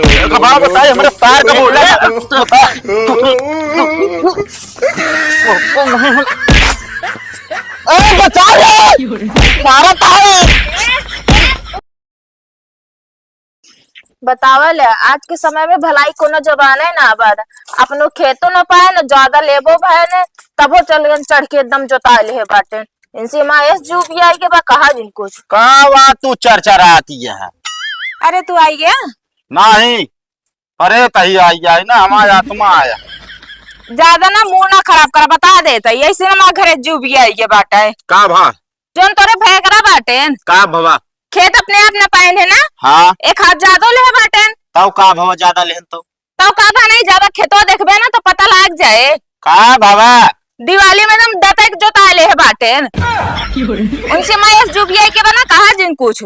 बाबा बताइए हमारे पैर का बोल रहा है बचा ले मारा बतावल आज के समय में भलाई कोनो जबान है ना आबाद अपनो खेतो न पाए न ज्यादा लेबो भाई ने तबो चल चढ़ के एकदम जोता ले बाटे इनसे मायस जू भी आई के बा कहा जिन कुछ का बात तू चरचराती है। अरे तू आई गया नहीं अरे तही आई आई ना हमारा आत्मा आया ज्यादा ना मुंह ना खराब कर बता देता ऐसे ना घरे जू भी आई के बाटे का भा जोन तोरे भैकरा बाटे का भवा खेत अपने आप न पाए है ना हाँ एक हाथ ज्यादा ले बाटे तब का भवा ज्यादा लेन तो का बा नहीं ज्यादा खेतो देखबे ना तो पता लग जाए का भवा दिवाली में एकदम दतक जोता ले है बाटे उनसे मायस जू भी आई के बना कहा जिन कुछ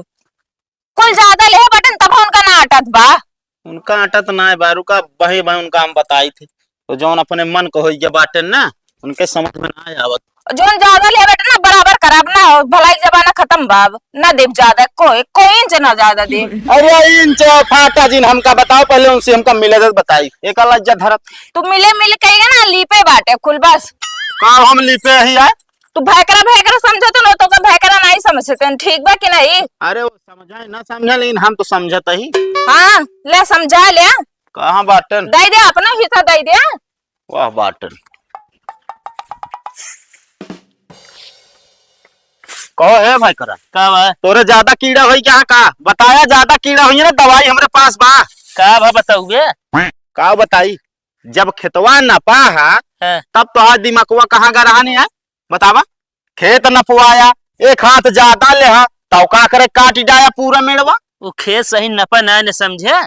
कुल ज्यादा ले बटन तब उनका ना अटत बा उनका अटत ना है बारू का बही भाई उनका हम बताई थे तो जौन अपने मन को होई के बाटे ना उनके समझ में ना आवत जोन ज्यादा ले बेटा ना बराबर कराब ना हो भलाई जमाना खत्म बाब ना देव ज्यादा कोई इंच ना ज्यादा दे अरे इंच फाटा जिन हमका बताओ पहले उनसे हमका मिले तो बताई एक लज्जा धरत तू मिले कहेगा ना लीपे बाटे कुल बस का हम लिपे ही आए तू भैकरा समझे तो न तो का भैकरा नहीं समझते ठीक बा कि नहीं अरे वो समझाए ना समझा लेकिन हम तो समझत ही हाँ ले समझा ले कहाँ बाटन दे दे अपना हिस्सा दे दे वाह बाटन कहो है भाई करा का बा तोरे ज्यादा कीड़ा हुई क्या का बताया ज्यादा कीड़ा हुई ना दवाई हमरे पास बा का बा बताऊगे का बताई जब खेतवा नपा है तब तो आज दिमागवा कहाँ का रहा नहीं है बतावा खेत नपवाया एक हाथ ज्यादा ले तो का करे काट डाया पूरा मेड़वा वो खेत सही नपा ना न समझे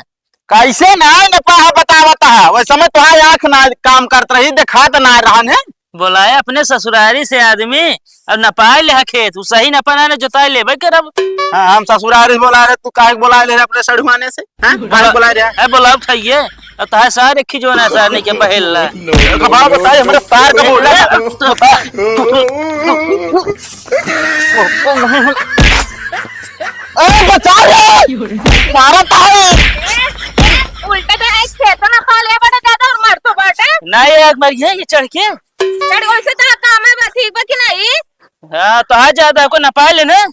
कैसे ना नपा है बतावता है वैसे समय तो आँख ना काम करत रही देखा तो ना रहा है बोलाया अपने ससुरारी से आदमी अब नपाए ले खेत सही नपा ना जोताई लेबे करब हाँ, हम ससुरारी बोला रहे तू काहे बोला ले अपने सड़ुआने से हैं काहे बोला रहे है बोलाव खाइए अब ताहे सारे खिजो ना सार नहीं के बहेल बाबा बताइए हमारे पैर का बोल रहा है बचा ले मारा है उल्टा का एक खेत ना खा ले बड़ा ज्यादा और मार तो बाटे नहीं एक बार ये चढ़ के चढ़ गई से तो काम है ठीक बा कि नहीं हाँ तो आज ज्यादा को नपाए ले ना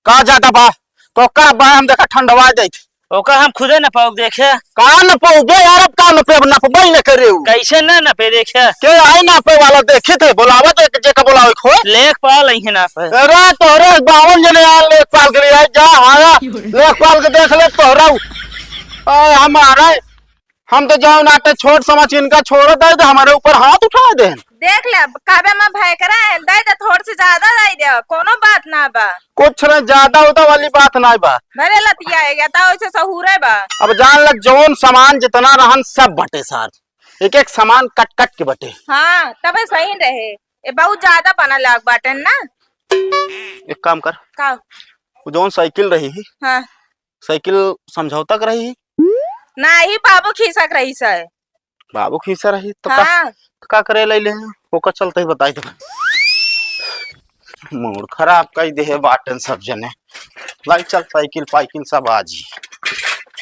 का ज्यादा बा तो का बा हम देखा ठंडवा जाई ओका हम खुदे नपाओ देखे का न पौगे यार अब का न पे नपबई न करे कैसे ना नपे देखे के आई ना पे वाला देखे थे बुलावा तो जे का बुलावे खो लेख पा लही ना पे अरे तोरे 52 जने यार लेख पाल के लिए जा आया लेख पाल के देख ले तोरा हमारा हम तो जाओ नाटे छोट समझ इनका छोड़ दे तो हमारे ऊपर हाथ उठा दे देख ले काबे में भैकरा है दे दे थोड़ से ज्यादा दे दे कोनो बात ना बा कुछ न ज्यादा होता वाली बात ना बा भरे लतिया है गया ता वैसे सहूर है बा अब जान लग जोन सामान जितना रहन सब बटे सार एक एक सामान कट कट के बटे हाँ तबे सही रहे ए बहुत ज्यादा बना लाग बाटन ना एक काम कर का जोन साइकिल रही हाँ साइकिल समझौता कर रही नहीं बाबू खीसक रही से बाबू खींचा रही तो हाँ का करे ले ओका चलते ही बताई तो मूड खराब कई दे बाटन सब जने लाई चल साइकिल पाइकिल सब आज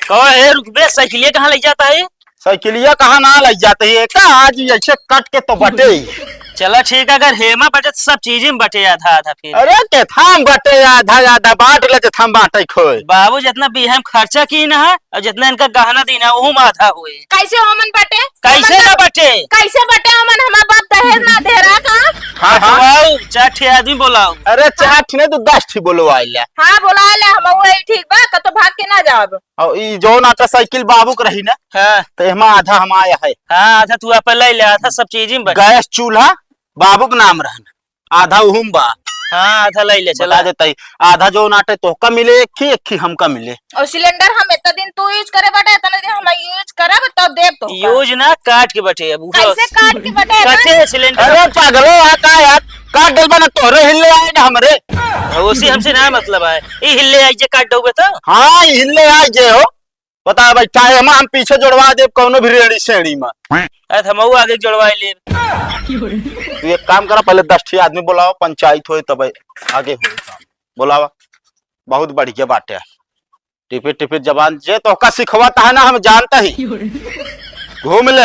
कहो है रुकबे साइकिलिया कहाँ ले जाता है साइकिलिया कहाँ ना लग जाते है का आज ऐसे कट के तो बटे चला ठीक है अगर हेमा बटे तो सब चीजें में बटे आधा आधा फिर अरे के थाम बटे आधा आधा बाट ले थाम बाटे खोए बाबू जितना बीहम खर्चा की ना है और जितना इनका गहना देना वो में आधा हुए कैसे ओमन बटे कैसे ना बटे कैसे बटे ओमन हमार बाप दहेज ना दे रहा का हाँ हाँ हटवाओ 4 ठे आदमी बोलाओ अरे 4 ठे तो 10 ठे बोलो आइला हाँ बोला ले हम वही ठीक बा का तो भाग के ना जाब और ई जो नाटा साइकिल बाबू के रही ना हाँ तो एमा आधा हम आया है हाँ आधा तू अपन ले ले आधा सब चीजें में बटे गैस चूल्हा बाबू के नाम रहन आधा उहुम बा हाँ आधा ले ले चला चला देता आधा जो नाटे तो का मिले एक ही हमका मिले और सिलेंडर हम इतना दिन तू यूज करे बटे इतना दिन हम यूज करब तो देब तो यूज ना काट के बटे अब कैसे काट के बटे कटे सिलेंडर अरे पागलो है का यार काट डलबा ना तोरे हिले आए ना हमरे उसी हमसे ना मतलब है ये हिल्ले आई जे काट दोगे तो हाँ हिले आए जे हो बता भाई टाइम हम पीछे जोड़वा दे कोनो भी रेड़ी सेड़ी में अरे हम आगे जोड़वाई ले तू एक काम करा पहले 10 ठे आदमी बुलाओ पंचायत होए तब आगे हो काम बुलावा बहुत बढ़िया बात है टिपिट टिपिट जबान जे तो का सिखवाता है ना हम जानता ही। घूम ले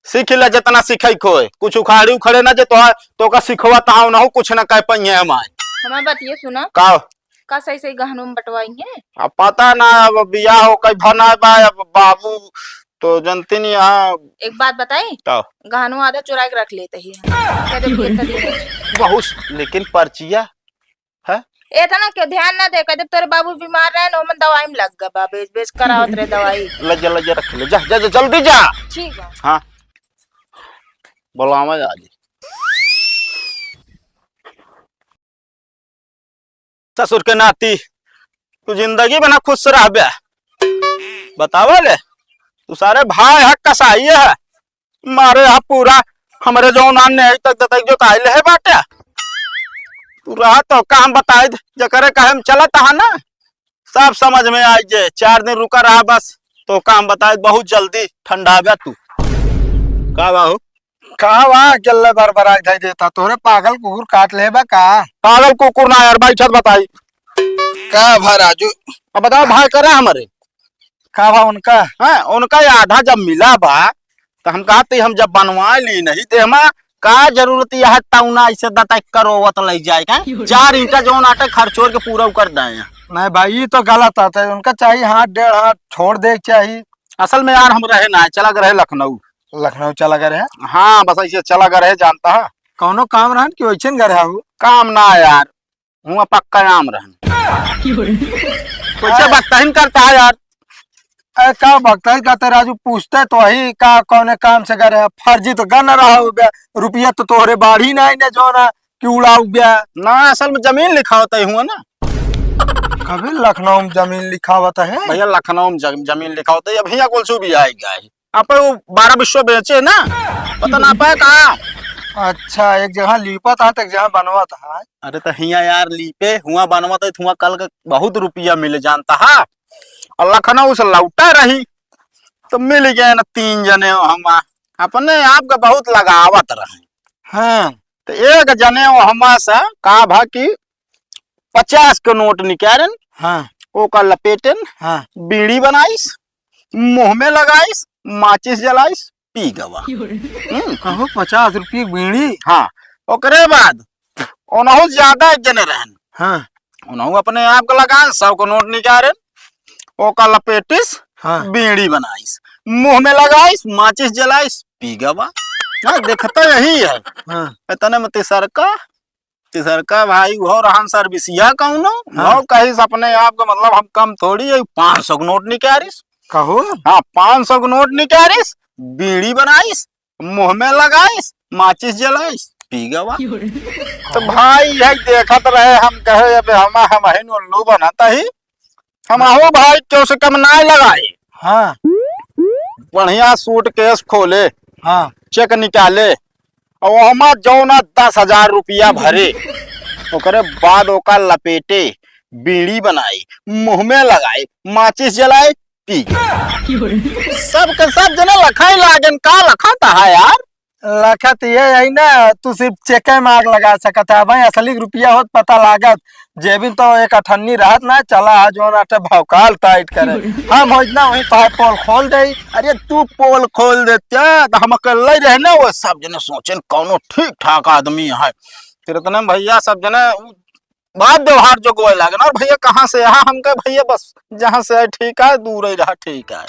सीख ले जितना सीखे खोए, कुछ उखाड़ी उखड़े ना जे तो का सिखवाता हूं ना कुछ ना कह पाइए हमारी बात ये सुना का सही सही गहनों में बंटवाएंगे। अब पता ना अब बिया हो कई भना बाबू तो जनती नहीं। यहाँ एक बात बताई, गहनों आधा चुरा के रख लेते ही बहुत, लेकिन पर्चिया है ए था ना क्यों ध्यान ना दे, कहते तेरे बाबू बीमार रहे ना मन दवाई में लग गया, बेच बेच करावत रहे दवाई। लज रख ले, जा जा जल्दी जा। ठीक है हाँ बोलावा आज ससुर के नाती तू जिंदगी में ना खुश रह बे। बतावा ले तू सारे भाई हक कसाई है मारे यहाँ पूरा हमारे जो नान तक जो ताइले है बाटे तू रहा तो काम बताए जकरे कहे हम चलत हा ना सब समझ में आई जे 4 दिन रुका रहा बस तो काम बताए बहुत जल्दी ठंडा गया तू का बाहू कहा वहाँ गल्ले बरबरा दे देता तोरे पागल कुकुर काट ले बा का पागल कुकुर ना यार भाई छत बताई का भा राजू। अब बताओ भाई करे हमारे का भा उनका हाँ उनका ये आधा जब मिला बा तो हम कहते हम जब बनवा ली नहीं तो हम का जरूरत यह टाउना ऐसे दता करोवत ले जाए का 4 ईंटा जो नाटक खर्चोर के पूरा कर दे। नहीं भाई ये तो गलत आता है, उनका चाहिए हाथ 1.5 हाथ छोड़ दे चाहिए। असल में यार हम रहे ना चला रहे लखनऊ चला गए हैं। हाँ बस ऐसे चला रहे जानता है कौनो काम रहन कि वैसे गए हो काम ना यार हुआ पक्का नाम रहन कैसे बख्ताइन करता है यार। का बख्ताई कहते राजू पूछते तो ही का कौने काम से गए फर्जी तो गन रहा रुपया तो तोहरे बाढ़ी नहीं जो ना कि उड़ा गया ना असल में जमीन लिखा होता ही हुआ ना कभी लखनऊ में जमीन लिखा होता है भैया लखनऊ में जमीन लिखा होता है भैया कोलसू भी आएगा आप 12 विश्व बेचे ना पता ना पाए कहा। अच्छा एक जगह लिपा था एक जगह बनवा था। अरे तो हिया यार लीपे हुआ बनवा था हुआ कल का बहुत रुपया मिले जानता है और लखनऊ से लौटा रही तो मिल गए ना 3 जने हम अपने आप का बहुत लगावत रहे। हाँ तो एक जने हम से कहा भा कि 50 के नोट निकालन हाँ वो का लपेटन हाँ बीड़ी बनाइस मुंह में लगाइस माचिस जलाइस पी गवा। कहो 50 रुपये बीड़ी। हाँ ओकरे बाद ओनहु ज्यादा एक जने रहन हाँ ओनहु अपने आप का लगा 100 का नोट निकाले ओका लपेटिस हाँ बीड़ी बनाइस मुंह में लगाइस माचिस जलाइस पी गवा। हाँ देखता यही है। हाँ इतने में तिसरका भाई वो रहन सर्विसिया कौनो हाँ। कहिस अपने आप का मतलब हम कम थोड़ी है 500 का नोट निकालिस कहो हाँ 500 का नोट निकालिस बीड़ी बनाइस मुंह में लगाइस माचिस जलाइस पी गवा। तो भाई यही देखत रहे हम कहे अब हम ही उल्लू बनाता ही हम आहो भाई क्यों से कम ना लगाए। हाँ बढ़िया सूट केस खोले हाँ चेक निकाले और हम जो ना 10,000 रुपया भरे ओकरे बाद ओका लपेटे बीड़ी बनाई मुंह में लगाए माचिस जलाए पी सब के सब जने लखाई लागन का लखाता है यार। लखत ये है ना तू सिर्फ चेके मार लगा सकता है भाई असली रुपया होत पता लागत जेबिन तो एक अठन्नी रहत ना चला जो नाटे भौकाल टाइट करे हम हो ना वही पोल खोल दे। अरे तू पोल खोल देते तो हम अकेले रहे ना वो सब जने सोचन कौनो ठीक ठाक आदमी है फिर इतने भैया सब जने बात व्यवहार जो गोए लागन और भैया कहाँ से यहाँ हम कहे भैया बस जहाँ से आए ठीक है दूर ही रहा ठीक है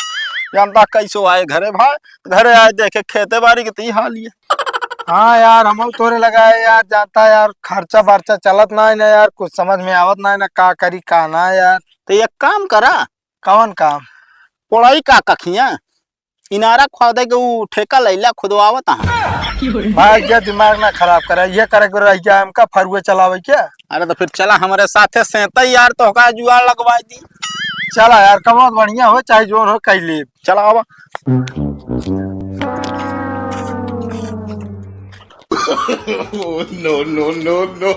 जानता कैसो आए घरे भाई घरे आए देखे खेते बाड़ी कितनी हाल है। हाँ यार हम तोरे लगाए यार जानता यार खर्चा बर्चा चलत ना है ना यार कुछ समझ में आवत ना है ना का करी का ना यार। तो एक काम करा कौन काम पोड़ाई का कखिया इनारा खोदे के वो ठेका लैला खुदवावत भाई क्या दिमाग ना खराब करे ये करे रह गया हमका फरुए चलावे क्या। अरे तो फिर चला हमारे साथे सेता यार तो का जुआर लगवा दी चला यार कमात बढ़िया हो चाहे जोन हो कह ले चला आवा। no, no, no, no.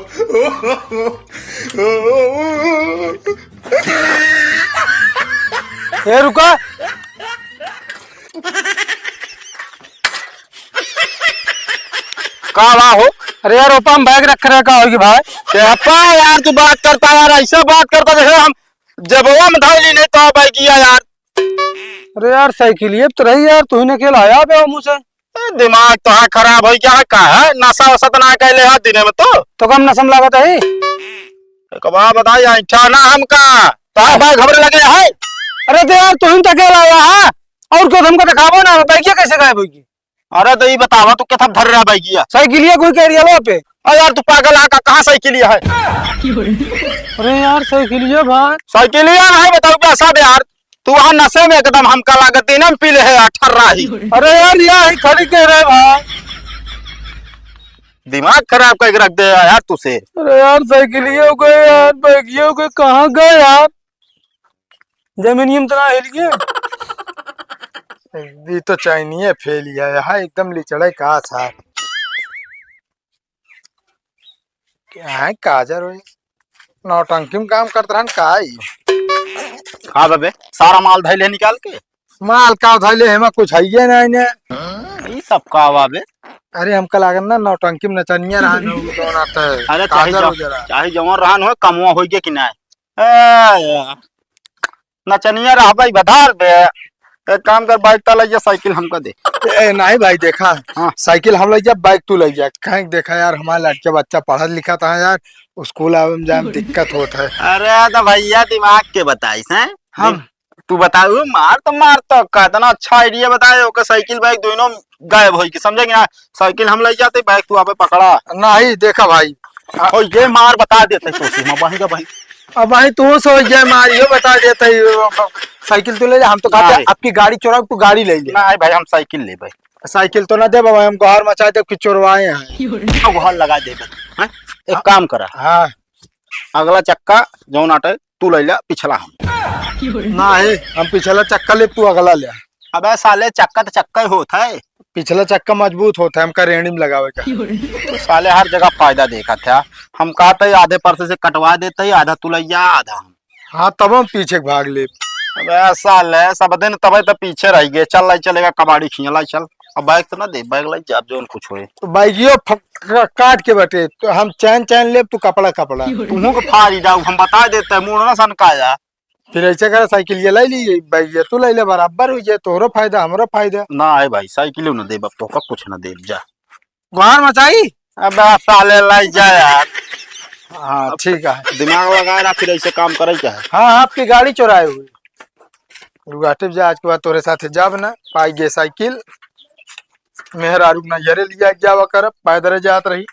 ए रुका का हो अरे यार ओपा बैग रख रहे का होगी भाई क्या यार तू बात करता यार ऐसा बात करता जैसे हम जबवा में धैली नहीं तो बैगिया यार। अरे यार साइकिल ये तो रही यार, तू ही ने खिलाया बे मुँह से। दिमाग तो है खराब हो क्या है, का है नशा वसा तो ना कैले है दिन में तो कम नशम लागत है। कबा बताई ना हमका तो भाई घबरे लगे है। अरे तो यार तू ही तो अकेला आया है, और को हमको दिखावो ना, बैगिया कैसे गायब होगी। अरे तो ये बतावा तू क्या धर रहा बैगिया साइकिलिया कोई कह रही है पे। अरे यार तू पागल है का, कहाँ साइकिलिया है। अरे यार साइकिलिया भाई, साइकिलिया है बताओ क्या सब यार, तू वहाँ नशे में एकदम हमका लागत है ना पी ले है 18 ही। अरे यार यहाँ खड़ी कह रहे भाई, दिमाग खराब करके रख दे यार तुझसे। अरे यार साइकिलिया गए यार, बैगिया गए, कहाँ गए यार, जमीनियम तना हिल गए। ये तो चाइनीय फेल है एकदम लिचड़े का था। क्या है काजर हुई नौटंकी में काम करते रहन का ही। हाँ बे सारा माल धैले निकाल के। माल का धैले है कुछ है ना इन्हें। ये सब का हुआ बे। अरे हमका लागन ना नौटंकी में नचनिया रहा न कौन आता है। अरे चाहे जवान रहन हो कमुआ हो गया कि ना नचनिया रहा भाई बधार दे। एक काम कर बाइक तला या साइकिल हमका दे। नहीं भाई देखा हाँ। साइकिल हम ले जा, बाइक तू ले जा। कहीं देखा यार हमारा लड़का बच्चा पढ़ा लिखा था यार, स्कूल आवे में जाए में दिक्कत होता है। अरे तो भैया दिमाग के बताइस हैं हम तू बताओ मार तो कितना अच्छा आइडिया बताए ओके साइकिल बाइक दोनों गायब हो की समझे कि ना। साइकिल हम ले जाते बाइक तू आपे पकड़ा नहीं देखा भाई। और ये मार बता देते तो वही का वही। अब भाई तू सोच जाए मार ये बता देता है। साइकिल तो ले जा, हम तो कहते हैं आपकी गाड़ी चुरा, तू गाड़ी ले ले। नहीं भाई हम साइकिल ले भाई। साइकिल तो ना दे बाबा, हम घर मचा दे कि चोरवाए हैं। घर लगा दे हैं? एक काम करा हाँ अगला चक्का जो नाटे तू ले ला पिछला हम। नहीं हम पिछला चक्का ले, तू अगला ले। अबे साले चक्का तो चक्का ही होता है, पिछला चक्का मजबूत होता है, हमका रेहड़ी में लगावे का। तो साले हर जगह फायदा देखा था। हम कहते आधे परसे से कटवा देते ही आधा तू ले जा आधा हम। हाँ तब हम पीछे भाग ले। अबे साले सब दिन तब तो पीछे रह गए। चल लाई चलेगा कबाड़ी खींच चल। अब बाइक तो ना दे, बाइक लाई जा जोन कुछ होए तो बाइकियो काट के बटे तो हम चैन चैन ले, तू कपड़ा कपड़ा तुमको को फाड़ी जाऊ हम बता देते हैं मुड़ ना सनकाया। फिर ऐसे कर साइकिल ये ले ली, बाइक तू ले ले, बराबर हो जाए, तोहरो फायदा हमरो फायदा। ना है भाई साइकिल न दे तो का कुछ न दे जा गुहार मचाई। अबे साले लाई जा यार। हाँ ठीक है, दिमाग लगाए ना फिर ऐसे काम करे क्या है। हाँ आपकी गाड़ी चुराए हुई रुगाटिव जा, आज के बाद तोरे साथ जाब ना पाई गे साइकिल मेहरा रुक ना यरे लिया जावा कर पैदल जात रही।